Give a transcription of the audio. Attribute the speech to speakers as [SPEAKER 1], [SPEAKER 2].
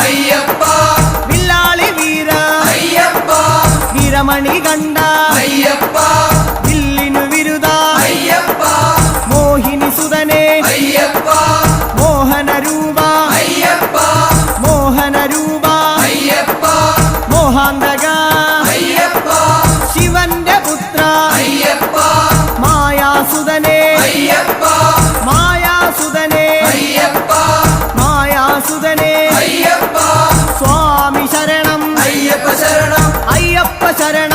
[SPEAKER 1] അയ്യപ്പ
[SPEAKER 2] വില്ലാളി വീര
[SPEAKER 1] അയ്യപ്പ
[SPEAKER 2] വീരമണി കണ്ട
[SPEAKER 1] അയ്യപ്പ
[SPEAKER 2] വില്ലിനു വിരുദ
[SPEAKER 1] അയ്യപ്പ
[SPEAKER 2] മോഹിനി സുതനെ
[SPEAKER 1] അയ്യപ്പ
[SPEAKER 2] മോഹന രൂപ
[SPEAKER 1] അയ്യപ്പ
[SPEAKER 2] മോഹന രൂപ
[SPEAKER 1] അയ്യപ്പ
[SPEAKER 2] മോഹാന്തക
[SPEAKER 1] അയ്യപ്പ
[SPEAKER 2] ശിവന്റെ പുത്ര
[SPEAKER 1] അയ്യപ്പ
[SPEAKER 2] മായാസുതനെ
[SPEAKER 1] അയ്യപ്പ
[SPEAKER 2] മായാസുതനെ
[SPEAKER 1] അയ്യപ്പ
[SPEAKER 2] മായാസുതനെ
[SPEAKER 1] അയ്യപ്പ
[SPEAKER 2] സ്വാമി ശരണം
[SPEAKER 1] അയ്യപ്പ ശരണം
[SPEAKER 2] അയ്യപ്പ ശരണം